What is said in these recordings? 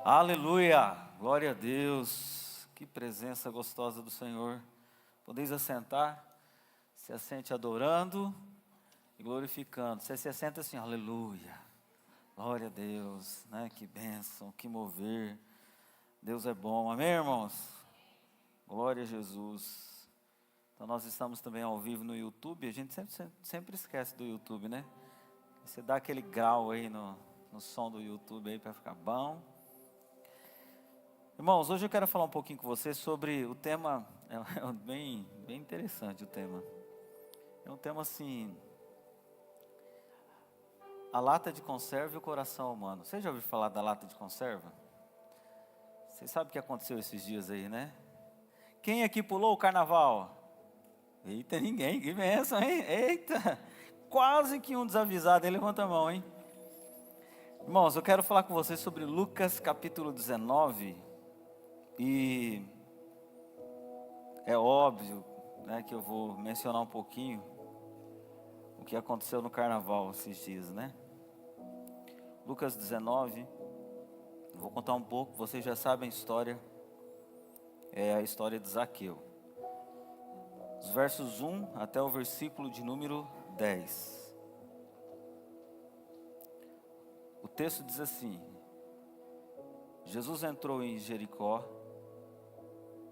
Aleluia, glória a Deus, que presença gostosa do Senhor. Podeis assentar, se assente adorando e glorificando. Você se assenta assim, aleluia, glória a Deus, né? Que bênção, que mover. Deus é bom, amém, irmãos? Glória a Jesus. Então nós estamos também ao vivo no YouTube. A gente sempre esquece do YouTube, né? Você dá aquele grau aí no som do YouTube aí para ficar bom. Irmãos, hoje eu quero falar um pouquinho com vocês sobre o tema, bem interessante o tema. É um tema assim, a lata de conserva e o coração humano. Você já ouviu falar da lata de conserva? Vocês sabem o que aconteceu esses dias aí, né? Quem aqui pulou o carnaval? Eita, ninguém, que bênção, hein? Eita, quase que um desavisado, ele levanta a mão, hein? Irmãos, eu quero falar com vocês sobre Lucas capítulo 19, e é óbvio, né, que eu vou mencionar um pouquinho o que aconteceu no carnaval esses dias, né? Lucas 19, vou contar um pouco, vocês já sabem a história, é a história de Zaqueu. Os versos 1 até o versículo de número 10. O texto diz assim: Jesus entrou em Jericó.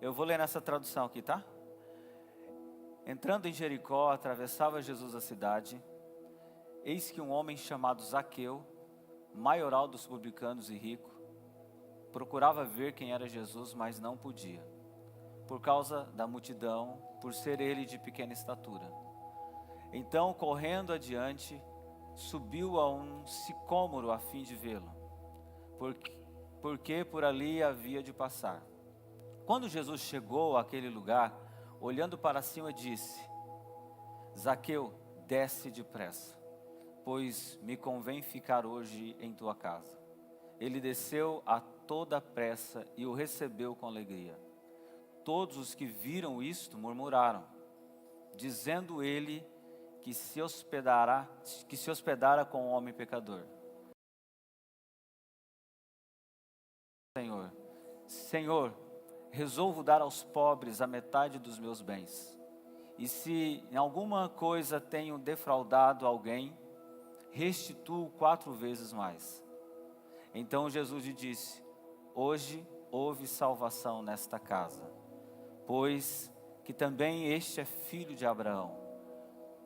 Eu vou ler nessa tradução aqui, tá? Entrando em Jericó, atravessava Jesus a cidade. Eis que um homem chamado Zaqueu, maioral dos publicanos e rico, procurava ver quem era Jesus, mas não podia, por causa da multidão, por ser ele de pequena estatura. Então, correndo adiante, subiu a um sicômoro a fim de vê-lo, porque por ali havia de passar. Quando Jesus chegou àquele lugar, olhando para cima, disse: Zaqueu, desce depressa, pois me convém ficar hoje em tua casa. Ele desceu a toda pressa e o recebeu com alegria. Todos os que viram isto murmuraram, dizendo ele que se hospedara com um homem pecador. Senhor, resolvo dar aos pobres a metade dos meus bens. E se em alguma coisa tenho defraudado alguém, restituo 4 vezes mais. Então Jesus lhe disse: hoje houve salvação nesta casa, pois que também este é filho de Abraão.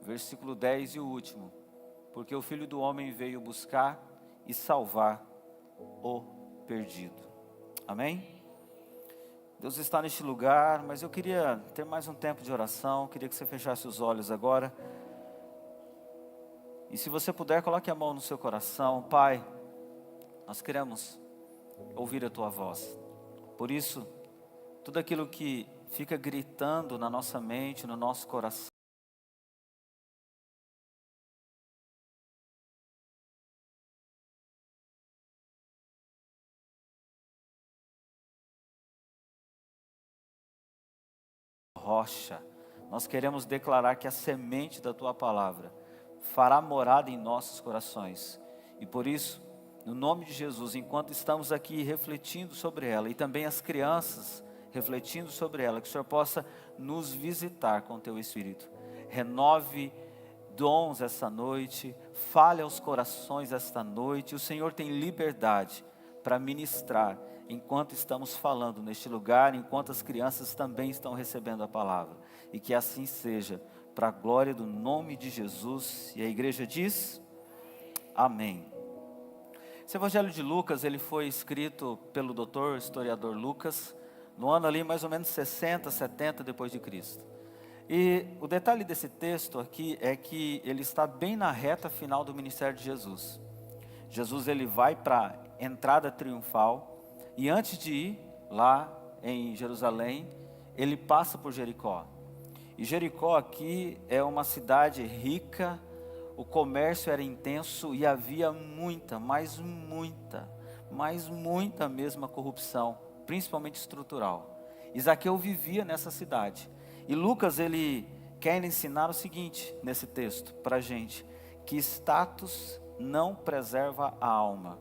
Versículo 10 e o último: porque o Filho do Homem veio buscar e salvar o perdido. Amém? Deus está neste lugar, mas eu queria ter mais um tempo de oração. Queria que você fechasse os olhos agora. E se você puder, coloque a mão no seu coração. Pai, nós queremos ouvir a Tua voz. Por isso, tudo aquilo que fica gritando na nossa mente, no nosso coração, rocha, nós queremos declarar que a semente da Tua palavra fará morada em nossos corações. E por isso, no nome de Jesus, enquanto estamos aqui refletindo sobre ela, e também as crianças refletindo sobre ela, que o Senhor possa nos visitar com Teu Espírito. Renove dons essa noite, fale aos corações esta noite. O Senhor tem liberdade para ministrar enquanto estamos falando neste lugar, enquanto as crianças também estão recebendo a palavra. E que assim seja, para a glória do nome de Jesus. E a igreja diz: amém. Esse evangelho de Lucas, ele foi escrito pelo doutor, historiador Lucas, no ano ali mais ou menos 60, 70 depois de Cristo. E o detalhe desse texto aqui é que ele está bem na reta final do ministério de Jesus. Jesus, ele vai para a entrada triunfal, e antes de ir lá em Jerusalém, ele passa por Jericó. E Jericó aqui é uma cidade rica, o comércio era intenso e havia muita mesma corrupção, principalmente estrutural. E Zaqueu vivia nessa cidade. E Lucas, ele quer ensinar o seguinte nesse texto para a gente: que status não preserva a alma,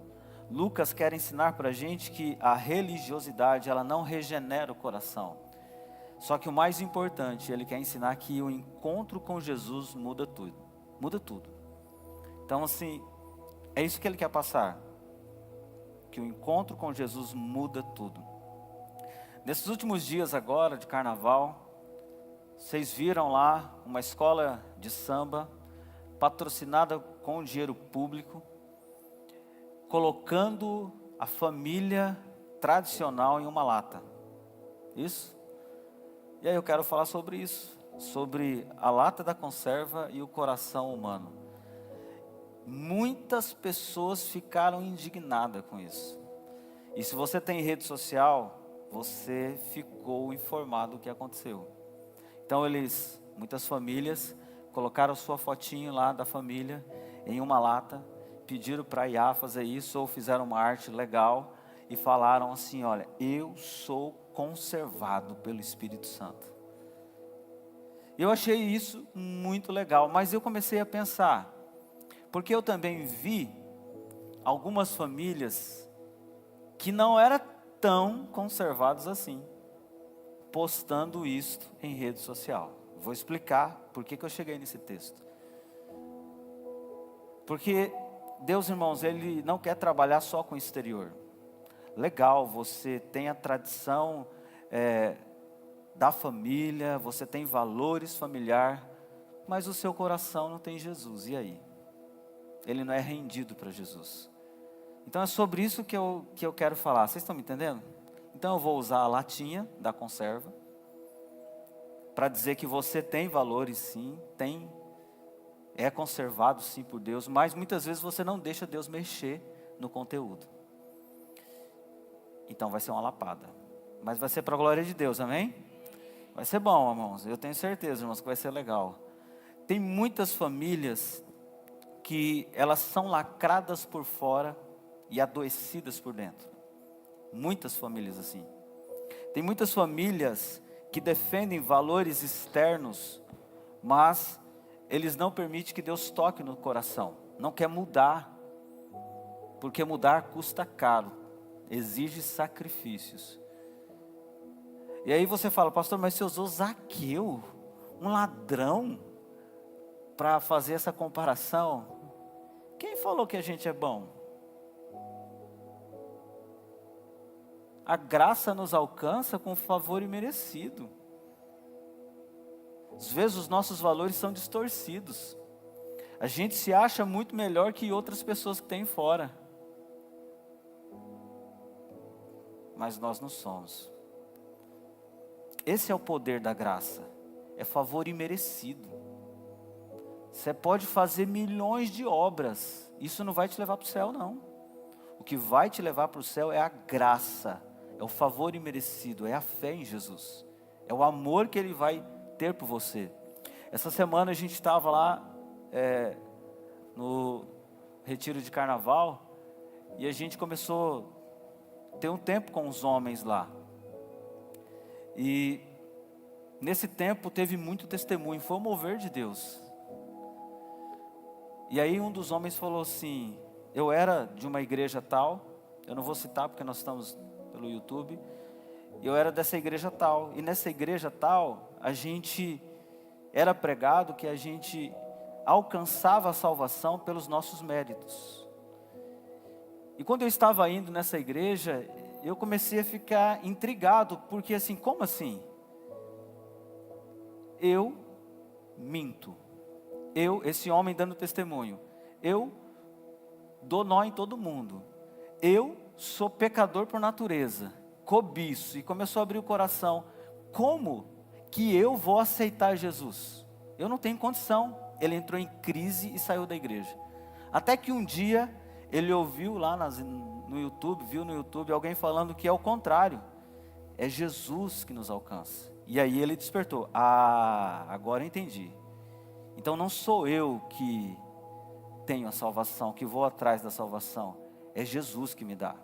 Lucas quer ensinar para a gente que a religiosidade, ela não regenera o coração. Só que o mais importante, ele quer ensinar que o encontro com Jesus muda tudo. Muda tudo. Então, assim, é isso que ele quer passar. Que o encontro com Jesus muda tudo. Nesses últimos dias agora, de carnaval, vocês viram lá uma escola de samba, patrocinada com dinheiro público, colocando a família tradicional em uma lata. Isso? E aí eu quero falar sobre isso, sobre a lata da conserva e o coração humano. Muitas pessoas ficaram indignadas com isso. E se você tem rede social, você ficou informado do que aconteceu. Então muitas famílias, colocaram sua fotinho lá da família em uma lata, pediram para a IA fazer isso, ou fizeram uma arte legal, e falaram assim, olha, eu sou conservado pelo Espírito Santo. Eu achei isso muito legal, mas eu comecei a pensar, porque eu também vi algumas famílias que não eram tão conservados assim, postando isto em rede social. Vou explicar por que eu cheguei nesse texto. Porque Deus, irmãos, Ele não quer trabalhar só com o exterior. Legal, você tem a tradição da família, você tem valores familiares, mas o seu coração não tem Jesus, e aí? Ele não é rendido para Jesus. Então é sobre isso que eu quero falar, vocês estão me entendendo? Então eu vou usar a latinha da conserva, para dizer que você tem valores sim, é conservado sim por Deus, mas muitas vezes você não deixa Deus mexer no conteúdo. Então vai ser uma lapada, mas vai ser para a glória de Deus, amém? Vai ser bom, irmãos, eu tenho certeza, irmãos, que vai ser legal. Tem muitas famílias que elas são lacradas por fora e adoecidas por dentro. Muitas famílias assim. Tem muitas famílias que defendem valores externos, mas eles não permitem que Deus toque no coração. Não quer mudar, porque mudar custa caro, exige sacrifícios. E aí você fala, pastor, mas você usou Zaqueu, um ladrão, para fazer essa comparação? Quem falou que a gente é bom? A graça nos alcança com favor imerecido. Às vezes os nossos valores são distorcidos. A gente se acha muito melhor que outras pessoas que tem fora. Mas nós não somos. Esse é o poder da graça. É favor imerecido. Você pode fazer milhões de obras. Isso não vai te levar para o céu, não. O que vai te levar para o céu é a graça. É o favor imerecido. É a fé em Jesus. É o amor que Ele vai ter por você. Essa semana a gente estava lá no retiro de carnaval. E a gente começou a ter um tempo com os homens lá. E nesse tempo teve muito testemunho, foi o mover de Deus. E aí um dos homens falou assim, eu era de uma igreja tal, eu não vou citar porque nós estamos pelo YouTube, eu era dessa igreja tal, e nessa igreja tal, a gente era pregado que a gente alcançava a salvação pelos nossos méritos. E quando eu estava indo nessa igreja, eu comecei a ficar intrigado, porque assim, como assim? Eu minto. Esse homem dando testemunho. Eu dou nó em todo mundo. Eu sou pecador por natureza. Cobiço. E começou a abrir o coração. Como que eu vou aceitar Jesus? Eu não tenho condição. Ele entrou em crise e saiu da igreja. Até que um dia, ele ouviu lá no YouTube, viu no YouTube alguém falando que é o contrário. É Jesus que nos alcança. E aí ele despertou. Ah, agora eu entendi. Então não sou eu que tenho a salvação, que vou atrás da salvação. É Jesus que me dá.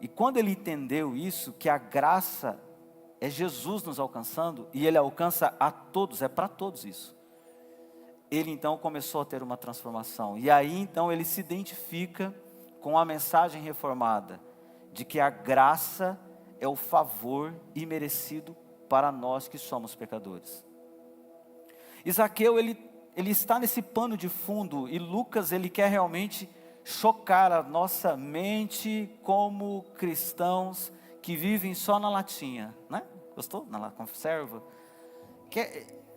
E quando ele entendeu isso, que a graça é Jesus nos alcançando, e Ele alcança a todos, é para todos isso. Ele então começou a ter uma transformação. E aí então ele se identifica com a mensagem reformada de que a graça é o favor imerecido para nós que somos pecadores. E Zaqueu, ele está nesse pano de fundo, e Lucas, ele quer realmente chocar a nossa mente como cristãos que vivem só na latinha, né? Gostou? Na conserva.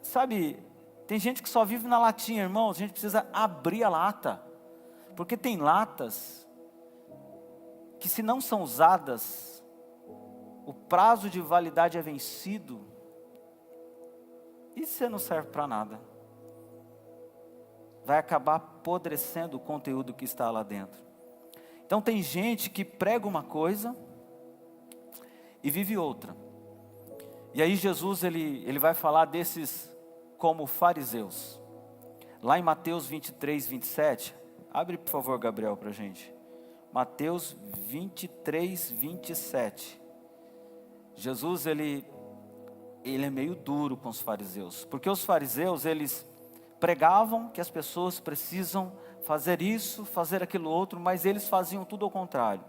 Sabe, tem gente que só vive na latinha, irmãos. A gente precisa abrir a lata, porque tem latas que, se não são usadas, o prazo de validade é vencido e você não serve para nada. Vai acabar apodrecendo o conteúdo que está lá dentro. Então tem gente que prega uma coisa e vive outra. E aí Jesus, ele vai falar desses como fariseus. Lá em Mateus 23, 27, abre por favor, Gabriel, para a gente. Mateus 23, 27. Jesus, ele é meio duro com os fariseus, porque os fariseus, eles pregavam que as pessoas precisam fazer isso, fazer aquilo outro, mas eles faziam tudo ao contrário.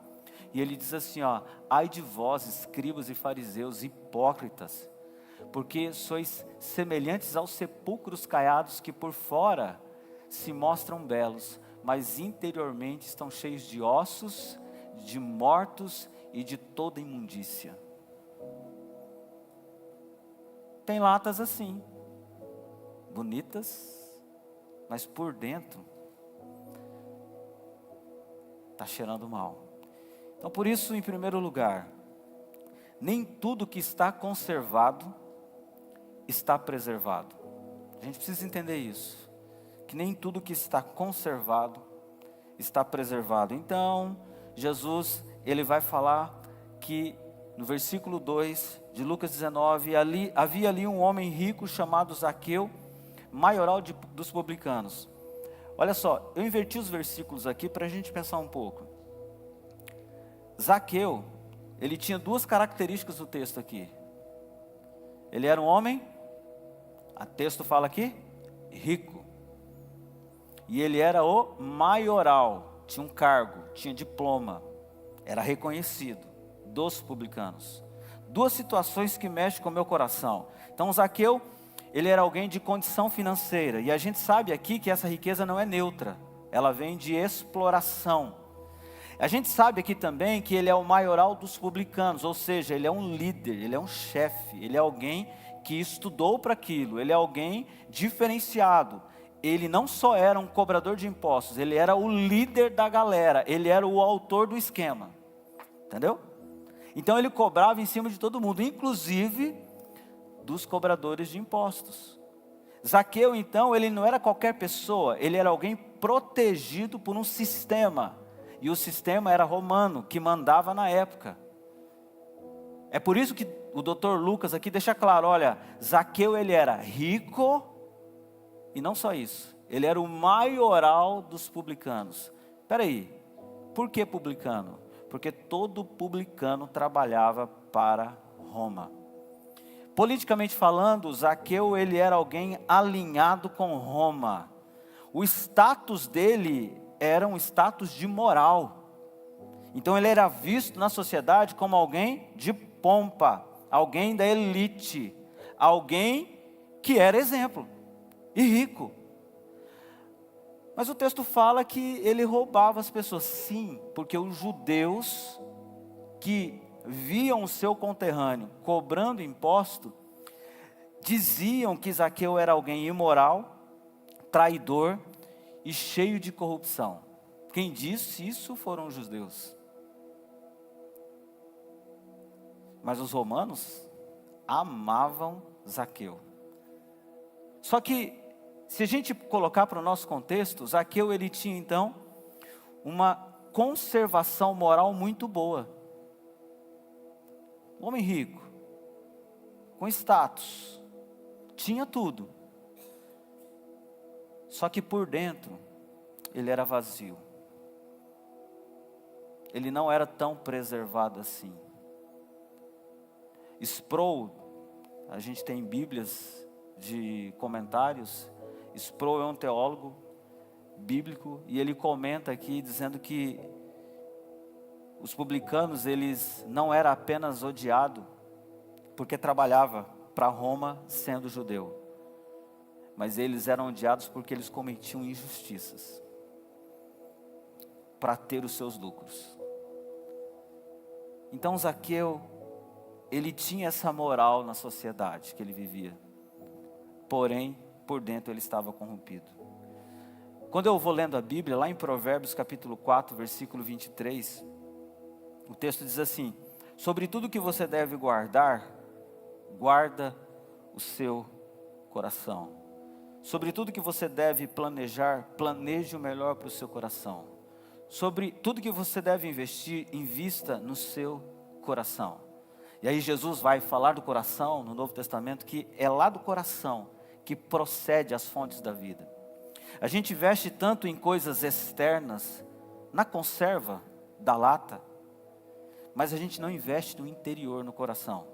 E ele diz assim, ó: ai de vós, escribas e fariseus, hipócritas, porque sois semelhantes aos sepulcros caiados, que por fora se mostram belos, mas interiormente estão cheios de ossos, de mortos e de toda imundícia. Tem latas assim, bonitas, mas por dentro está cheirando mal. Então, por isso, em primeiro lugar, nem tudo que está conservado está preservado. A gente precisa entender isso, que nem tudo que está conservado está preservado. Então, Jesus, ele vai falar que no versículo 2 de Lucas 19, havia ali um homem rico chamado Zaqueu, maioral dos publicanos. Olha só, eu inverti os versículos aqui para a gente pensar um pouco. Zaqueu, ele tinha duas características do texto aqui. Ele era um homem, o texto fala aqui, rico. E ele era o maioral, tinha um cargo, tinha diploma, era reconhecido dos publicanos. Duas situações que mexem com o meu coração. Então Zaqueu, ele era alguém de condição financeira, e a gente sabe aqui que essa riqueza não é neutra, ela vem de exploração. A gente sabe aqui também que ele é o maioral dos publicanos, ou seja, ele é um líder, ele é um chefe, ele é alguém que estudou para aquilo, ele é alguém diferenciado. Ele não só era um cobrador de impostos, ele era o líder da galera, ele era o autor do esquema, entendeu? Então ele cobrava em cima de todo mundo, inclusive dos cobradores de impostos. Zaqueu, então, ele não era qualquer pessoa, ele era alguém protegido por um sistema, e o sistema era romano, que mandava na época. É por isso que o Dr. Lucas aqui deixa claro, olha, Zaqueu, ele era rico, e não só isso, ele era o maioral dos publicanos. Espera aí, por que publicano? Porque todo publicano trabalhava para Roma. Politicamente falando, Zaqueu, ele era alguém alinhado com Roma. O status dele era um status de moral. Então ele era visto na sociedade como alguém de pompa, alguém da elite, alguém que era exemplo e rico. Mas o texto fala que ele roubava as pessoas. Sim, porque os judeus que viam o seu conterrâneo cobrando imposto, diziam que Zaqueu era alguém imoral, traidor e cheio de corrupção. Quem disse isso foram os judeus. Mas os romanos amavam Zaqueu. Só que, se a gente colocar para o nosso contexto, Zaqueu, ele tinha então uma conservação moral muito boa. Um homem rico, com status, tinha tudo. Só que por dentro, ele era vazio. Ele não era tão preservado assim. Sproul, a gente tem bíblias de comentários. Sproul é um teólogo bíblico, e ele comenta aqui dizendo que os publicanos, eles não eram apenas odiados porque trabalhava para Roma sendo judeu, mas eles eram odiados porque eles cometiam injustiças para ter os seus lucros. Então Zaqueu, ele tinha essa moral na sociedade que ele vivia, porém por dentro ele estava corrompido. Quando eu vou lendo a Bíblia, lá em Provérbios capítulo 4, versículo 23, o texto diz assim: sobre tudo que você deve guardar, guarda o seu coração. Sobre tudo que você deve planejar, planeje o melhor para o seu coração. Sobre tudo que você deve investir, invista no seu coração. E aí Jesus vai falar do coração no Novo Testamento, que é lá do coração que procede as fontes da vida. A gente investe tanto em coisas externas, na conserva da lata, mas a gente não investe no interior, no coração.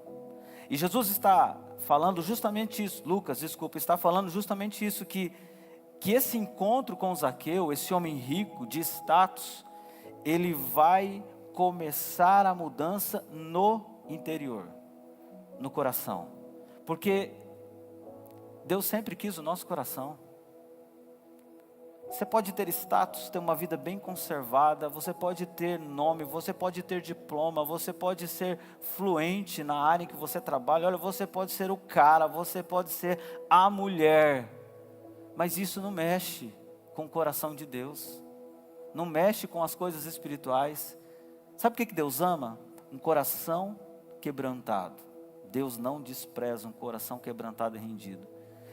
E Jesus está falando justamente isso, está falando justamente isso, que esse encontro com Zaqueu, esse homem rico, de status, ele vai começar a mudança no interior, no coração. Porque Deus sempre quis o nosso coração. Você pode ter status, ter uma vida bem conservada, você pode ter nome, você pode ter diploma, você pode ser fluente na área em que você trabalha, olha, você pode ser o cara, você pode ser a mulher, mas isso não mexe com o coração de Deus, não mexe com as coisas espirituais. Sabe o que Deus ama? Um coração quebrantado. Deus não despreza um coração quebrantado e rendido.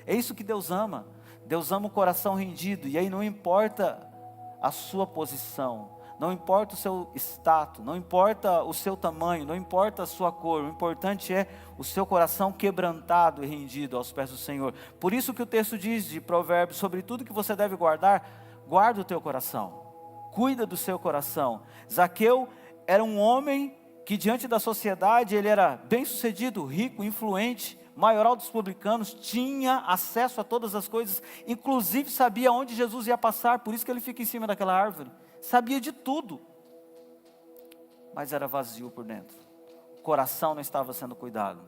É isso que Deus ama. Deus ama o coração rendido, e aí não importa a sua posição, não importa o seu status, não importa o seu tamanho, não importa a sua cor, o importante é o seu coração quebrantado e rendido aos pés do Senhor. Por isso que o texto diz de Provérbios, sobre tudo que você deve guardar, guarda o teu coração, cuida do seu coração. Zaqueu era um homem que diante da sociedade, ele era bem sucedido, rico, influente, maioral dos publicanos, tinha acesso a todas as coisas, inclusive sabia onde Jesus ia passar, por isso que ele fica em cima daquela árvore, sabia de tudo, mas era vazio por dentro, o coração não estava sendo cuidado.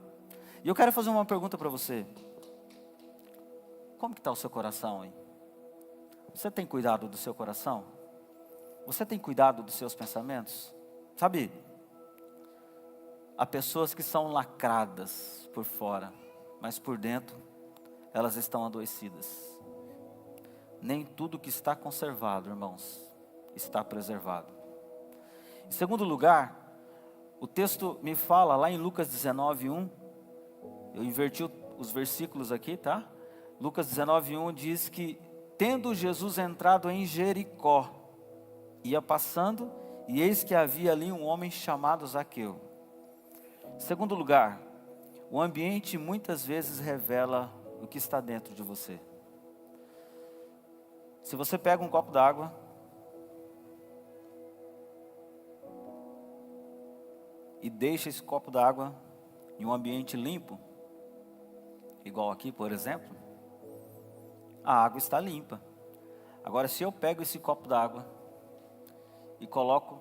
E eu quero fazer uma pergunta para você: como que está o seu coração, hein? Você tem cuidado do seu coração? Você tem cuidado dos seus pensamentos? Sabe, há pessoas que são lacradas por fora, mas por dentro elas estão adoecidas. Nem tudo que está conservado, irmãos, está preservado. Em segundo lugar, o texto me fala lá em Lucas 19:1, eu inverti os versículos aqui, tá? Lucas 19:1 diz que, tendo Jesus entrado em Jericó, ia passando, e eis que havia ali um homem chamado Zaqueu. Segundo lugar, o ambiente muitas vezes revela o que está dentro de você. Se você pega um copo d'água e deixa esse copo d'água em um ambiente limpo, igual aqui, por exemplo, a água está limpa. Agora, se eu pego esse copo d'água e coloco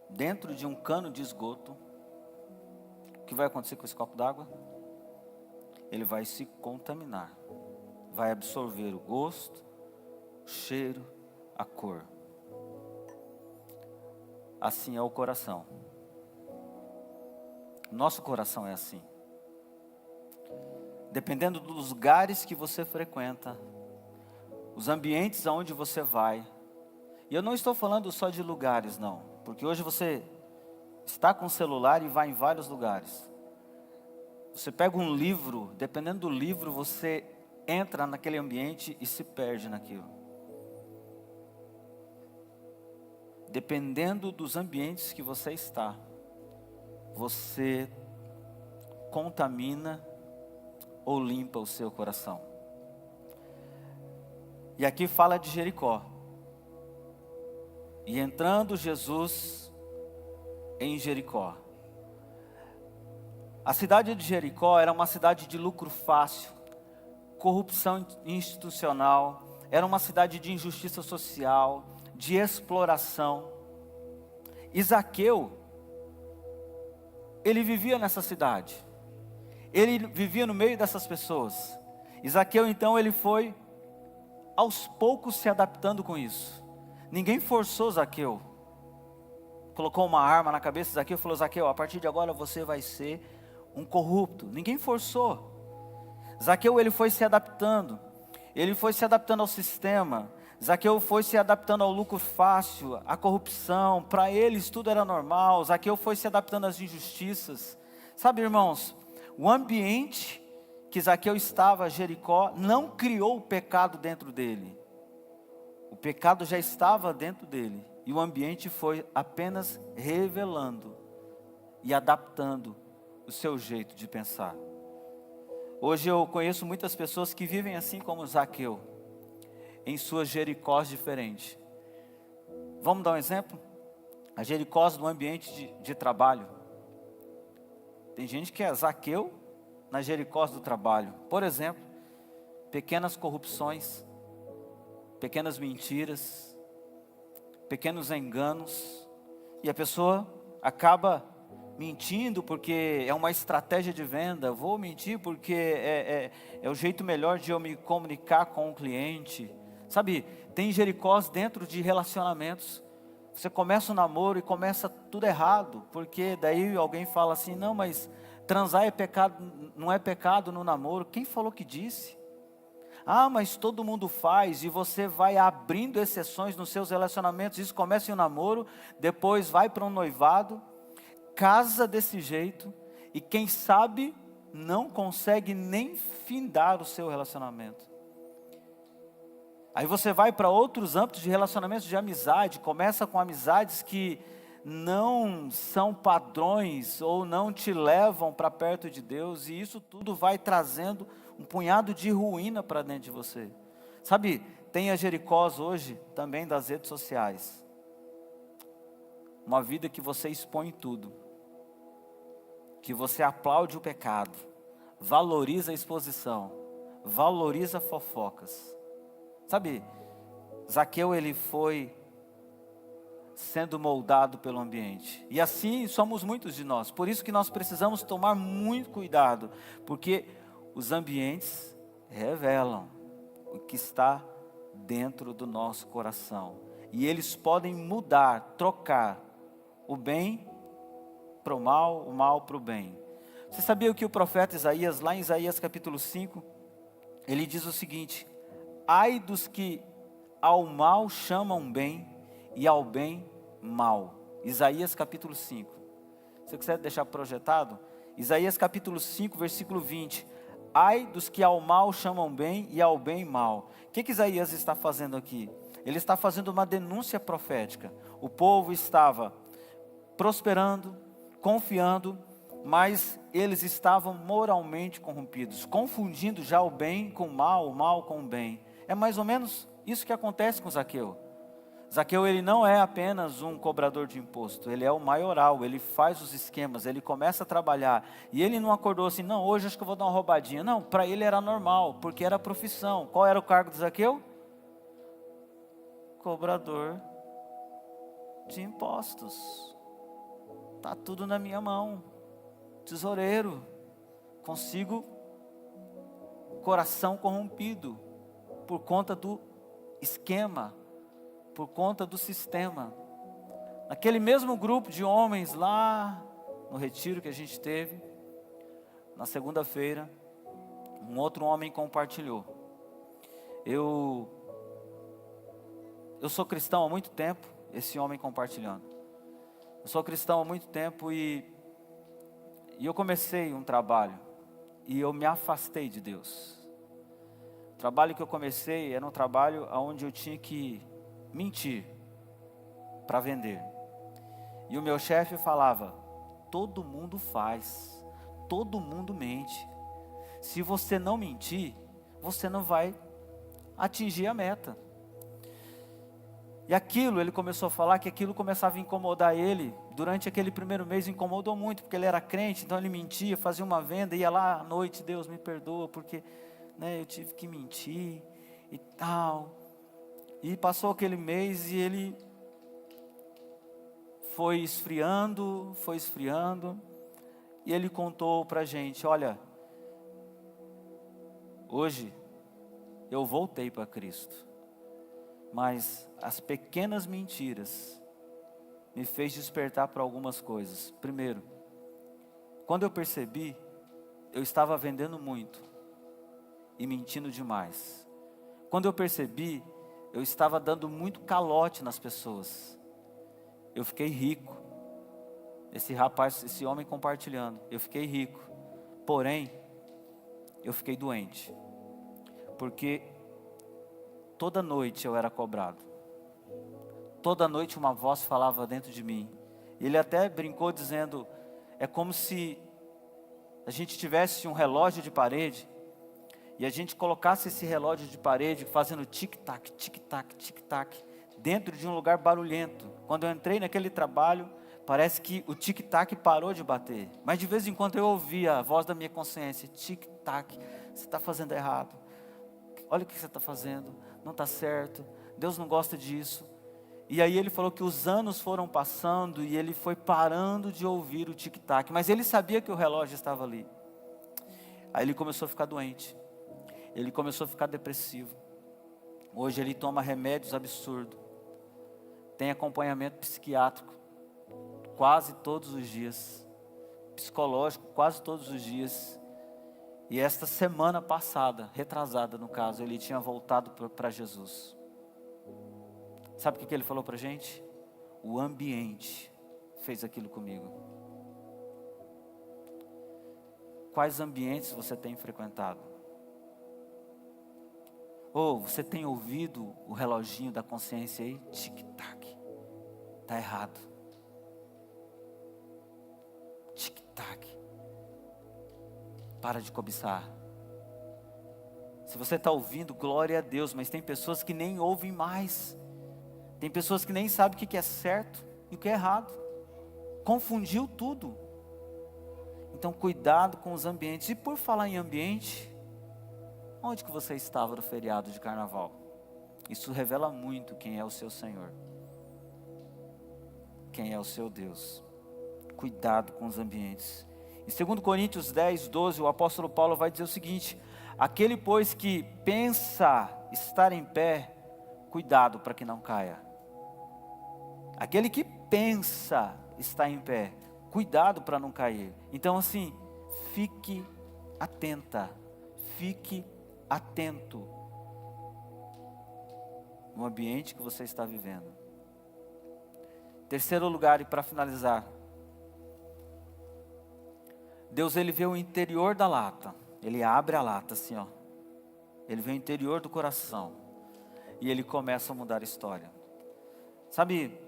dentro de um cano de esgoto, o que vai acontecer com esse copo d'água? Ele vai se contaminar, vai absorver o gosto, o cheiro, a cor. Assim é o coração. Nosso coração é assim. Dependendo dos lugares que você frequenta, os ambientes aonde você vai, e eu não estou falando só de lugares, não, porque hoje você está com o celular e vai em vários lugares. Você pega um livro, dependendo do livro, você entra naquele ambiente e se perde naquilo. Dependendo dos ambientes que você está, você contamina ou limpa o seu coração. E aqui fala de Jericó. E entrando Jesus em Jericó. A cidade de Jericó era uma cidade de lucro fácil, corrupção institucional, era uma cidade de injustiça social, de exploração. E Zaqueu, ele vivia nessa cidade. Ele vivia no meio dessas pessoas. E Zaqueu, então, ele foi aos poucos se adaptando com isso. Ninguém forçou Zaqueu. Colocou uma arma na cabeça de Zaqueu e falou: Zaqueu, a partir de agora você vai ser um corrupto. Ninguém forçou. Zaqueu, ele foi se adaptando. Ele foi se adaptando ao sistema. Zaqueu foi se adaptando ao lucro fácil, à corrupção. Para eles tudo era normal. Zaqueu foi se adaptando às injustiças. Sabe, irmãos, o ambiente que Zaqueu estava, Jericó, não criou o pecado dentro dele. O pecado já estava dentro dele. E o ambiente foi apenas revelando e adaptando o seu jeito de pensar. Hoje eu conheço muitas pessoas que vivem assim como Zaqueu, em suas Jericós diferentes. Vamos dar um exemplo? A Jericós no ambiente de trabalho. Tem gente que é Zaqueu na Jericós do trabalho. Por exemplo, pequenas corrupções, pequenas mentiras, pequenos enganos, e a pessoa acaba mentindo porque é uma estratégia de venda. Vou mentir porque é o jeito melhor de eu me comunicar com o cliente. Sabe, tem Jericós dentro de relacionamentos. Você começa um namoro e começa tudo errado, porque daí alguém fala assim: não, mas transar é pecado, não é pecado no namoro. Quem falou que disse? Ah, mas todo mundo faz, e você vai abrindo exceções nos seus relacionamentos. Isso começa em um namoro, depois vai para um noivado, casa desse jeito, e quem sabe não consegue nem findar o seu relacionamento. Aí você vai para outros âmbitos de relacionamentos de amizade, começa com amizades que não são padrões ou não te levam para perto de Deus, e isso tudo vai trazendo um punhado de ruína para dentro de você. Sabe, tem a Jericós hoje também das redes sociais. Uma vida que você expõe tudo, que você aplaude o pecado, valoriza a exposição, valoriza fofocas. Sabe, Zaqueu, ele foi sendo moldado pelo ambiente. E assim somos muitos de nós. Por isso que nós precisamos tomar muito cuidado, porque os ambientes revelam o que está dentro do nosso coração. E eles podem mudar, trocar o bem para o mal para o bem. Você sabia que o profeta Isaías, lá em Isaías capítulo 5, ele diz o seguinte: ai dos que ao mal chamam bem e ao bem mal. Isaías capítulo 5. Se você quiser deixar projetado, Isaías capítulo 5, versículo 20. Ai dos que ao mal chamam bem e ao bem mal. O que Isaías está fazendo aqui? Ele está fazendo uma denúncia profética. O povo estava prosperando, confiando, mas eles estavam moralmente corrompidos, confundindo já o bem com o mal com o bem. É mais ou menos isso que acontece com Zaqueu. Zaqueu, ele não é apenas um cobrador de imposto, ele é o maioral, ele faz os esquemas, ele começa a trabalhar, e ele não acordou assim: não, hoje acho que eu vou dar uma roubadinha. Não, para ele era normal, porque era a profissão. Qual era o cargo de Zaqueu? Cobrador de impostos. Está tudo na minha mão, tesoureiro, consigo coração corrompido, por conta do esquema, por conta do sistema. Naquele mesmo grupo de homens lá no retiro que a gente teve, na segunda-feira, um outro homem compartilhou: eu sou cristão há muito tempo. Esse homem compartilhando: eu sou cristão há muito tempo e eu comecei um trabalho e eu me afastei de Deus. O trabalho que eu comecei era um trabalho onde eu tinha que mentir para vender. E o meu chefe falava: todo mundo faz, todo mundo mente. Se você não mentir, você não vai atingir a meta. E aquilo, ele começou a falar que aquilo começava a incomodar ele. Durante aquele primeiro mês incomodou muito, porque ele era crente, então ele mentia, fazia uma venda, ia lá à noite: Deus me perdoa, porque eu tive que mentir e tal. E passou aquele mês e ele foi esfriando, e ele contou para a gente, olha, hoje eu voltei para Cristo, mas as pequenas mentiras me fez despertar para algumas coisas. Primeiro, quando eu percebi, eu estava vendendo muito e mentindo demais. Quando eu percebi, eu estava dando muito calote nas pessoas. Eu fiquei rico. Esse homem compartilhando, eu fiquei rico. Porém, eu fiquei doente. Porque toda noite eu era cobrado. Toda noite uma voz falava dentro de mim. Ele até brincou dizendo, é como se a gente tivesse um relógio de parede e a gente colocasse esse relógio de parede fazendo tic-tac, tic-tac, tic-tac, dentro de um lugar barulhento. Quando eu entrei naquele trabalho, parece que o tic-tac parou de bater. Mas de vez em quando eu ouvia a voz da minha consciência, tic-tac, você está fazendo errado. Olha o que você está fazendo, não está certo, Deus não gosta disso. E aí ele falou que os anos foram passando e ele foi parando de ouvir o tic-tac, mas ele sabia que o relógio estava ali. Aí ele começou a ficar doente, ele começou a ficar depressivo. Hoje ele toma remédios absurdos, tem acompanhamento psiquiátrico quase todos os dias, psicológico quase todos os dias. E esta semana passada, retrasada no caso, ele tinha voltado para Jesus. Sabe o que ele falou para a gente? O ambiente fez aquilo comigo. Quais ambientes você tem frequentado? Ou você tem ouvido o reloginho da consciência aí? Tic-tac. Está errado. Tic-tac. Para de cobiçar. Se você está ouvindo, glória a Deus, mas tem pessoas que nem ouvem mais. Tem pessoas que nem sabem o que é certo e o que é errado. Confundiu tudo. Então cuidado com os ambientes. E por falar em ambiente, onde que você estava no feriado de carnaval? Isso revela muito quem é o seu Senhor. Quem é o seu Deus. Cuidado com os ambientes. Em 2 Coríntios 10, 12, o apóstolo Paulo vai dizer o seguinte: aquele pois que pensa estar em pé, cuidado para que não caia. Aquele que pensa estar em pé, cuidado para não cair. Então assim, fique atenta, fique atento no ambiente que você está vivendo. Terceiro lugar, e para finalizar, Deus ele vê o interior da lata. Ele abre a lata assim, ó. Ele vê o interior do coração e ele começa a mudar a história. Sabe,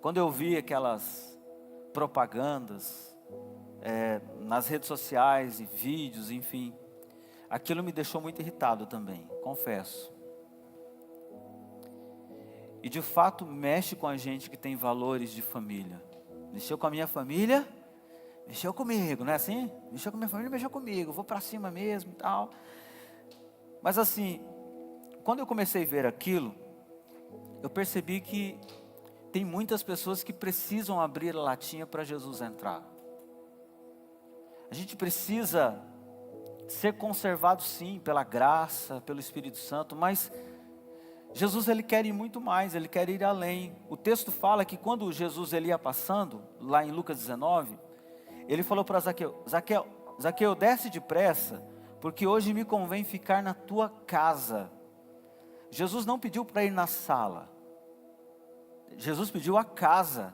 quando eu vi aquelas propagandas nas redes sociais e vídeos, enfim, aquilo me deixou muito irritado também, confesso. E de fato mexe com a gente que tem valores de família. Mexeu com a minha família, mexeu comigo, não é assim? Mexeu com a minha família, mexeu comigo, vou para cima mesmo e tal. Mas assim, quando eu comecei a ver aquilo, eu percebi que tem muitas pessoas que precisam abrir a latinha para Jesus entrar. A gente precisa ser conservado sim, pela graça, pelo Espírito Santo, mas Jesus ele quer ir muito mais, ele quer ir além. O texto fala que quando Jesus ele ia passando, lá em Lucas 19, ele falou para Zaqueu, Zaqueu, desce depressa, porque hoje me convém ficar na tua casa. Jesus não pediu para ir na sala, Jesus pediu a casa.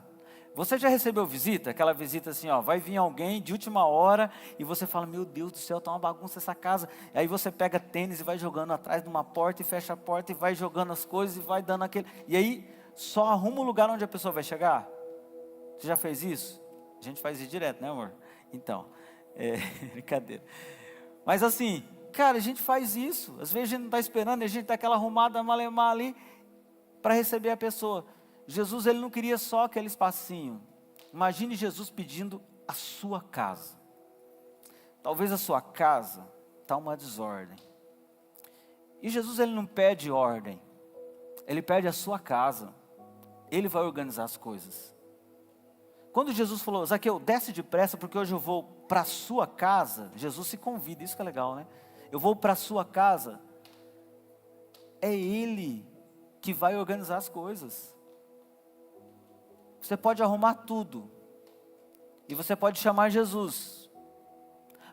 Você já recebeu visita? Aquela visita assim, ó, vai vir alguém de última hora e você fala, meu Deus do céu, tá uma bagunça essa casa. E aí você pega tênis e vai jogando atrás de uma porta e fecha a porta e vai jogando as coisas e vai dando aquele... E aí só arruma o lugar onde a pessoa vai chegar. Você já fez isso? A gente faz isso direto, né, amor? Então, brincadeira. Mas assim, cara, a gente faz isso. Às vezes a gente não está esperando, a gente dá aquela arrumada malemar ali para receber a pessoa. Jesus ele não queria só aquele espacinho. Imagine Jesus pedindo a sua casa. Talvez a sua casa está uma desordem. E Jesus ele não pede ordem. Ele pede a sua casa. Ele vai organizar as coisas. Quando Jesus falou, Zaqueu, desce depressa porque hoje eu vou para a sua casa, Jesus se convida, isso que é legal, né? Eu vou para a sua casa, é Ele que vai organizar as coisas. Você pode arrumar tudo, e você pode chamar Jesus,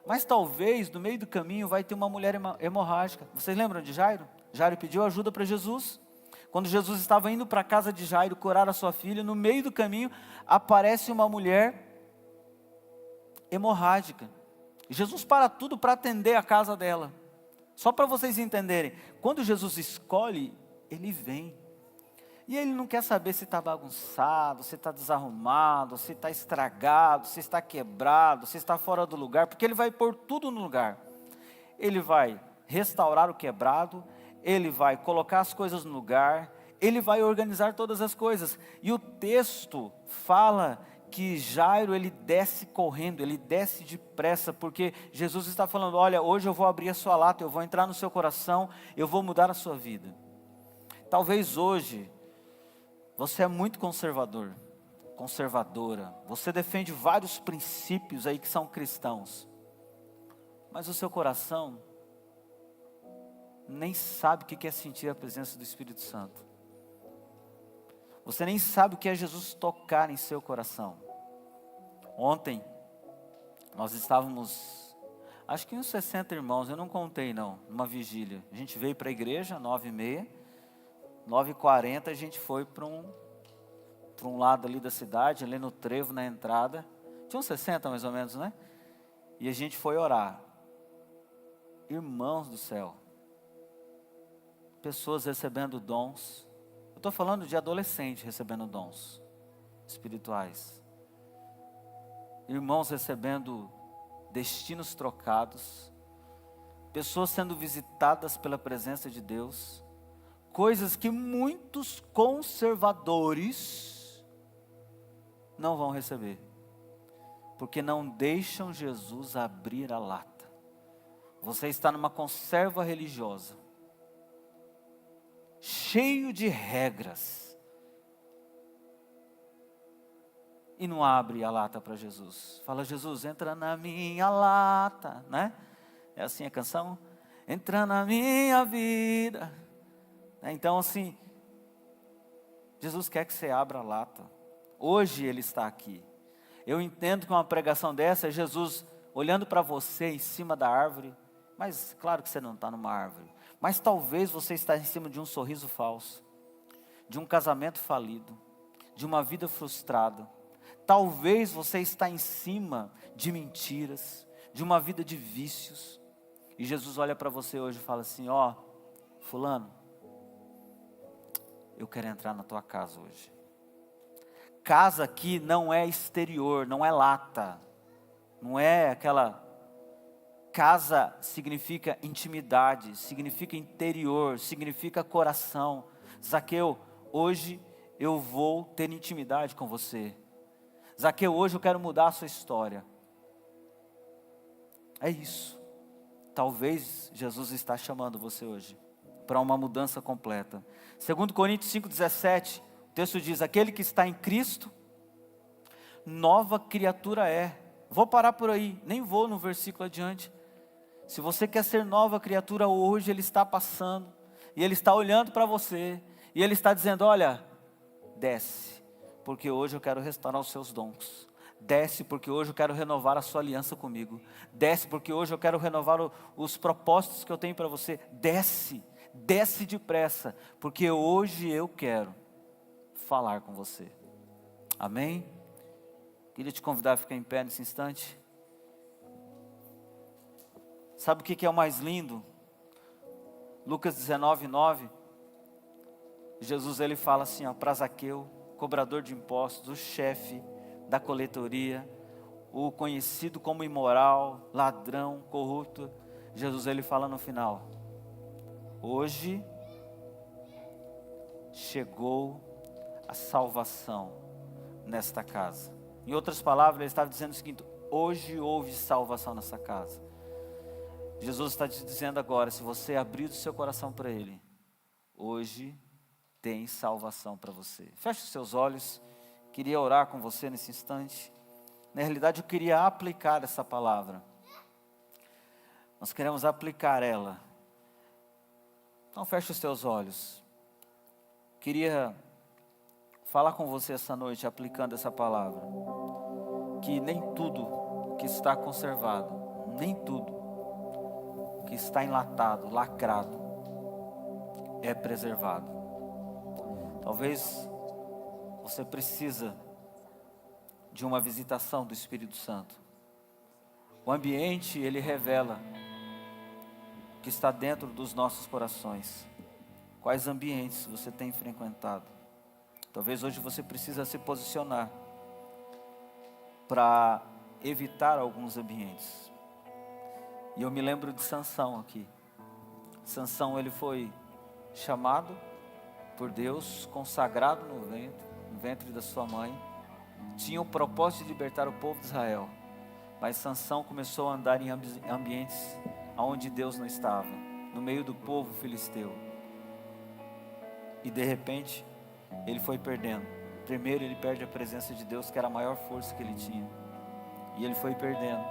mas talvez no meio do caminho vai ter uma mulher hemorrágica. Vocês lembram de Jairo? Jairo pediu ajuda para Jesus. Quando Jesus estava indo para a casa de Jairo curar a sua filha, no meio do caminho aparece uma mulher hemorrágica. Jesus para tudo para atender a casa dela. Só para vocês entenderem, quando Jesus escolhe, Ele vem. E Ele não quer saber se está bagunçado, se está desarrumado, se está estragado, se está quebrado, se está fora do lugar, porque Ele vai pôr tudo no lugar. Ele vai restaurar o quebrado, Ele vai colocar as coisas no lugar, Ele vai organizar todas as coisas. E o texto fala que Jairo, ele desce correndo, ele desce depressa, porque Jesus está falando, olha, hoje eu vou abrir a sua lata, eu vou entrar no seu coração, eu vou mudar a sua vida. Talvez hoje, você é muito conservador, conservadora, você defende vários princípios aí que são cristãos, mas o seu coração nem sabe o que é sentir a presença do Espírito Santo. Você nem sabe o que é Jesus tocar em seu coração. Ontem, nós estávamos, acho que uns 60 irmãos, eu não contei não, numa vigília. A gente veio para a igreja, 9h30, 9h40 a gente foi para um lado ali da cidade, ali no trevo, na entrada. Tinha uns 60 mais ou menos, né? E a gente foi orar. Irmãos do céu, pessoas recebendo dons. Eu estou falando de adolescente recebendo dons espirituais. Irmãos recebendo destinos trocados. Pessoas sendo visitadas pela presença de Deus. Coisas que muitos conservadores não vão receber. Porque não deixam Jesus abrir a lata. Você está numa conserva religiosa. Cheio de regras, e não abre a lata para Jesus. Fala, Jesus, entra na minha lata, né? É assim a canção? Entra na minha vida. Então assim, Jesus quer que você abra a lata. Hoje Ele está aqui. Eu entendo que uma pregação dessa é Jesus olhando para você em cima da árvore, mas claro que você não está numa árvore. Mas talvez você está em cima de um sorriso falso, de um casamento falido, de uma vida frustrada. Talvez você está em cima de mentiras, de uma vida de vícios. E Jesus olha para você hoje e fala assim, ó, fulano, eu quero entrar na tua casa hoje. Casa aqui não é exterior, não é lata, não é aquela... Casa significa intimidade, significa interior, significa coração. Zaqueu, hoje eu vou ter intimidade com você. Zaqueu, hoje eu quero mudar a sua história. É isso. Talvez Jesus está chamando você hoje para uma mudança completa. 2 Coríntios 5,17, o texto diz, aquele que está em Cristo, nova criatura é. Vou parar por aí, nem vou no versículo adiante. Se você quer ser nova criatura hoje, Ele está passando, e Ele está olhando para você, e Ele está dizendo, olha, desce, porque hoje eu quero restaurar os seus dons. Desce, porque hoje eu quero renovar a sua aliança comigo. Desce, porque hoje eu quero renovar os propósitos que eu tenho para você. Desce, desce depressa, porque hoje eu quero falar com você. Amém? Queria te convidar a ficar em pé nesse instante. Sabe o que é o mais lindo? Lucas 19:9. Jesus ele fala assim, para Zaqueu, cobrador de impostos, o chefe da coletoria, o conhecido como imoral, ladrão, corrupto. Jesus ele fala no final, hoje chegou a salvação nesta casa. Em outras palavras, ele estava dizendo o seguinte, hoje houve salvação nessa casa. Jesus está te dizendo agora, se você abrir o seu coração para Ele, hoje tem salvação para você. Feche os seus olhos, queria orar com você nesse instante. Na realidade, eu queria aplicar essa palavra. Nós queremos aplicar ela. Então feche os teus olhos. Queria falar com você essa noite, aplicando essa palavra. Que nem tudo que está conservado, nem tudo que está enlatado, lacrado, é preservado. Talvez você precisa de uma visitação do Espírito Santo. O ambiente, ele revela o que está dentro dos nossos corações. Quais ambientes você tem frequentado? Talvez hoje você precisa se posicionar para evitar alguns ambientes. E eu me lembro de Sansão aqui. Sansão, ele foi chamado por Deus, consagrado no ventre da sua mãe. Tinha o propósito de libertar o povo de Israel. Mas Sansão começou a andar em ambientes onde Deus não estava, no meio do povo filisteu. E de repente, ele foi perdendo. Primeiro ele perde a presença de Deus, que era a maior força que ele tinha. E ele foi perdendo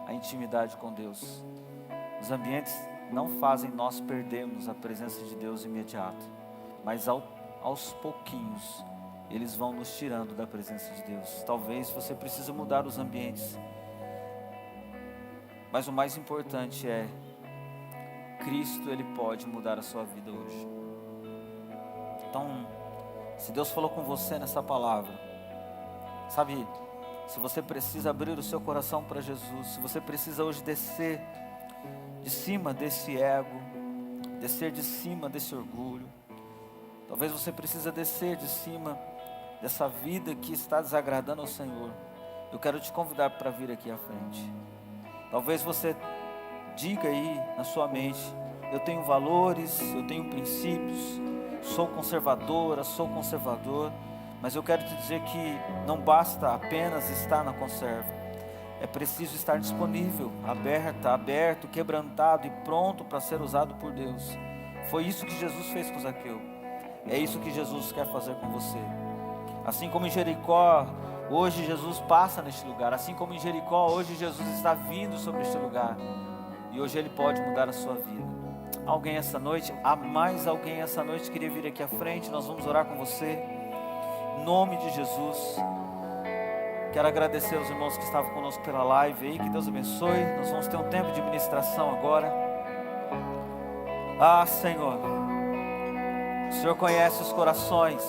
a intimidade com Deus. Os ambientes não fazem nós perdermos a presença de Deus imediato. Mas aos pouquinhos, eles vão nos tirando da presença de Deus. Talvez você precise mudar os ambientes. Mas o mais importante é, Cristo, ele pode mudar a sua vida hoje. Então, se Deus falou com você nessa palavra, sabe, se você precisa abrir o seu coração para Jesus, se você precisa hoje descer de cima desse ego, descer de cima desse orgulho, talvez você precisa descer de cima dessa vida que está desagradando ao Senhor, eu quero te convidar para vir aqui à frente. Talvez você diga aí na sua mente, eu tenho valores, eu tenho princípios, sou conservadora, sou conservador, mas eu quero te dizer que não basta apenas estar na conserva, é preciso estar disponível, aberto, quebrantado e pronto para ser usado por Deus. Foi isso que Jesus fez com Zaqueu, é isso que Jesus quer fazer com você. Assim como em Jericó, hoje Jesus passa neste lugar, assim como em Jericó, hoje Jesus está vindo sobre este lugar, e hoje Ele pode mudar a sua vida. Alguém essa noite, há mais alguém essa noite queria vir aqui à frente, nós vamos orar com você, em nome de Jesus. Quero agradecer aos irmãos que estavam conosco pela live aí, que Deus abençoe. Nós vamos ter um tempo de ministração agora. Senhor, o Senhor conhece os corações,